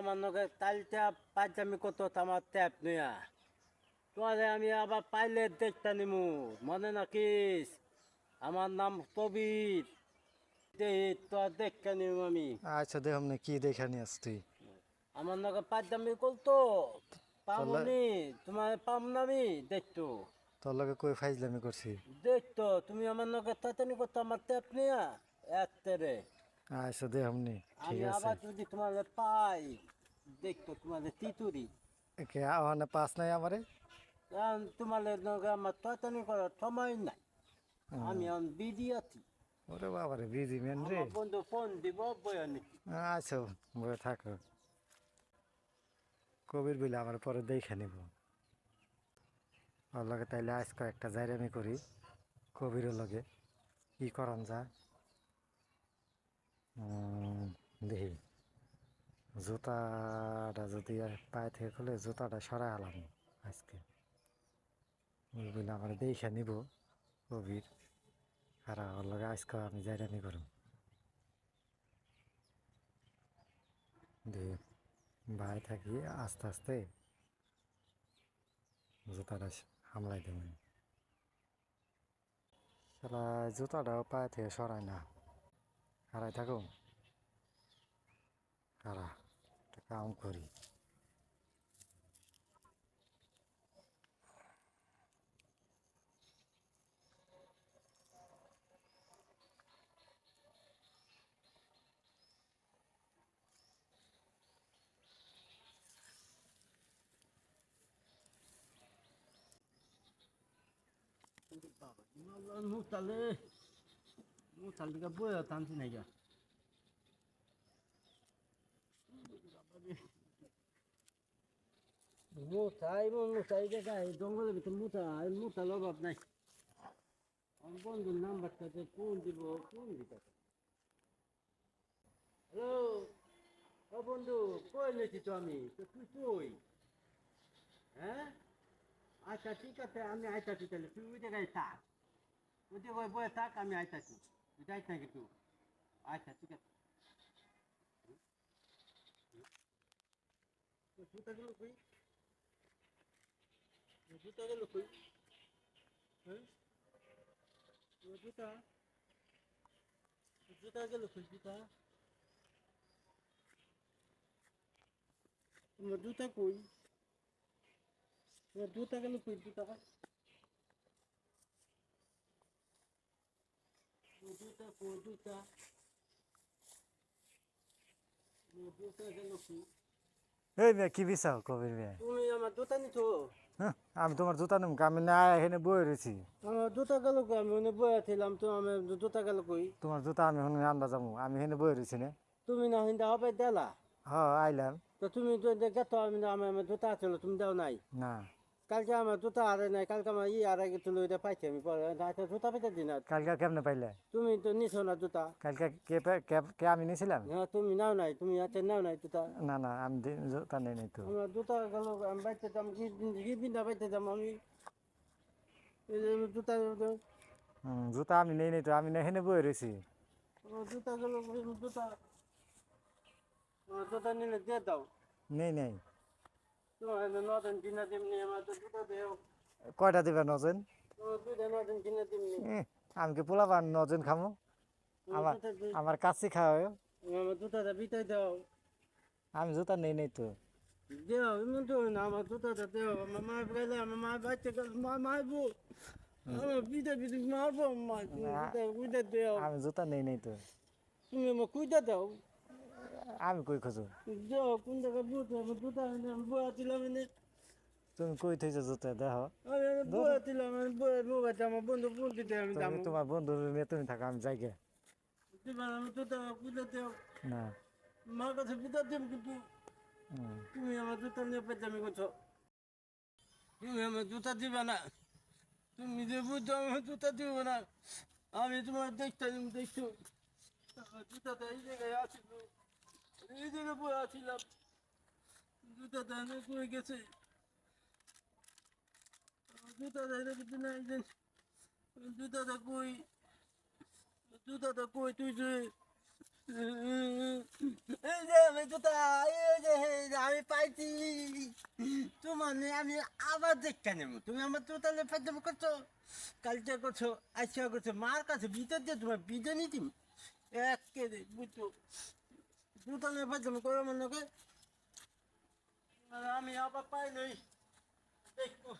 আমার নগে তালটা পাইতামি কত আমার ট্যাপ নয়া তোরে আমি আবার পাইলে দেখতে নিমু মনে রাখিস আমার নাম কবির তো দেখতে নিমু আমি আচ্ছা দেখ না কি দেখে নিয়ে আস তুই আমার নগে পাইতামি করতো তাহলে পামনি তোমার পাম না আমি দেখতো তোর লগে কই ফাইজলামি করছি দেখতো তুমি আমার নগে তাতানি করতো আমার ট্যাপ নিয়া একতেরে আচ্ছা দেখ নি ঠিক আমি আছে আবার যদি তোমার পাই দেখতো তোমাদের তিতুরি কে ওখানে পাস নাই আমারে কারণ তোমাদের নগে আমার তাতানি করার সময় নাই আমি এখন বিজি আছি ওরে বাবারে বিজি ম্যান রে আমার বন্ধু ফোন দিব বয়া নিচ্ছি আচ্ছা বয়ে থাকো কবির বলে আমার পরে দেখে নিব ওর লগে তাইলে আজ কয়েকটা জাইরামি করি কবিরের লগে কি করান যা দেখি জুতাটা যদি পায়ে থেকে খুলে জুতাটা সরাই হলাম আজকে ওই বলে আমার দেখে নিব কবির আর ওর লগে আজকে আমি জাইরামি করব দেখি ভাই থাকি আস্তে আস্তে জুতাটা সামলাই দেব সালা জুতাটাও পায়ে থেকে সরাই না হারাই থাকুন হারা একটা কাম করি মুতালে মুতালে বয়া টানছি নাই গা মুতাই দেখা জঙ্গলের ভিতরে মুতার অভাব নাই আমার বন্ধুর নাম্বারটাতে ফোন দিব ফোন দিতে হ্যালো ও বন্ধু কই নিয়েছি তো আমি তো তুই কই হ্যাঁ আচ্ছা ঠিক আছে আমি আইতাছি তাহলে তুই ওই জায়গায় থাক ওই জায়গায় বয়ে থাক আমি আইতাছি তুই যাইস না কিন্তু আচ্ছা ঠিক আছে জুতাগুলো কই জুতাগুলো কই হ্যাঁ জুতা জুতাগুলো কই জুতা তোমার জুতা কই তোমার জুতাগুলো কই জুতা জুতা কই জুতা জুতাগুলো কই এই মেয়ে কি বিচাও কবির মেয়ে তুমি আমার জুতা নিছো হ্যাঁ আমি তোমার জুতা নেব আমি না এখানে বয়ে রয়েছি আমার জুতা গেল কই আমি ওনে বয়া ছিলাম তো আমি জুতা গেল কই তোমার জুতা আমি এখন আন্দাজ যাবো আমি এখানে বয়ে রয়েছি না তুমি না হিন্দা হবে দেলা হ্যাঁ আইলাম তো তুমি তো গেত আমি আমার জুতা ছিল তুমি দাও নাই না কালকে আমার জুতা আরে নাই কালকে আমার আরে গেছিল ওইটা পাইছি আমি পরে আচ্ছা জুতা পেতে দিন আর। কালকে কেমনে পাইলে তুমি তো নিছো না জুতা কালকে কে আমি নিয়েছিলাম হ্যাঁ তুমি নাও নাই তুমি হাতে নাও নাই জুতা না না আমি জুতা নেই নাই তো আমার জুতা গেল আমি বাইতে যাম কি বিন্দা বাইতে যাম আমি এই যে জুতা জুতা আমি নেই নাই তো আমি এখানে বয়ে রয়েছি জুতা গেল জুতা জুতা নিলে দিয়ে দাও নেই নেই তোমার নতুন কিনা দিমনি আমার তো জুতা দেও কয়টা দিবে নজেন দুইটা নতুন কিনা দিমনি আমি কি পোলাপান নজেন খামো আমার আমার কাছে খাওয়ায় আমার জুতাটা বিতাই দাও আমি জুতা নেই নাই তো দেও এমন তো না আমার জুতাটা দেও আমার মা গেলে আমার মা বাইতে গেলে মা মারবো আমার বিতে মারবো মা জুতা কুইটা দেও আমি জুতা নেই নাই তো তুমি আমার কুইটা দাও আমি কই খোঁজো দেও কোন জায়গায় বুঝতে আমার জুতা আমি বয়া ছিলাম এনে তুমি কই থইছো জুতা দেখো আমি বয়া ছিলাম আমি বয়া মোবাইলটা আমার বন্ধু ফোন দিতে আমি তুমি যাবো তোমার বন্ধু নিয়ে তুমি থাকো আমি যাই গে। তোমার আমার জুতা কুইটা দেও না মার কাছে জুতা দেব কিন্তু হুম। তুমি আমার জুতা নিয়ে পেতামি করছো তুমি আমার জুতা দিবে না তুমি যে বুঝছো আমার জুতা দিবে না আমি তোমার দেখছো আমার জুতাটা এই জায়গায় আছিল এই জায়গায় বয়ে আছিলাম জুতাটা এনে কই গেছে আমার জুতাটা এনে কিছু নাই যে জুতাটা কই তুই যে এই যে আমি জুতা এই যে আমি পাইছি তোমার নিয়ে আমি আবার দেখতে নেব তুমি আমার জুতা নিয়ে ফাইদাম করছো কালকে করছো আজকে করছো মার কাছে ভিতর দিয়ে তোমার বিদে নিতি এক কেজি বুঝছো জুতা নিয়ে ফাইদাম করো মনে করে আমি আবার পাই নাই দেখো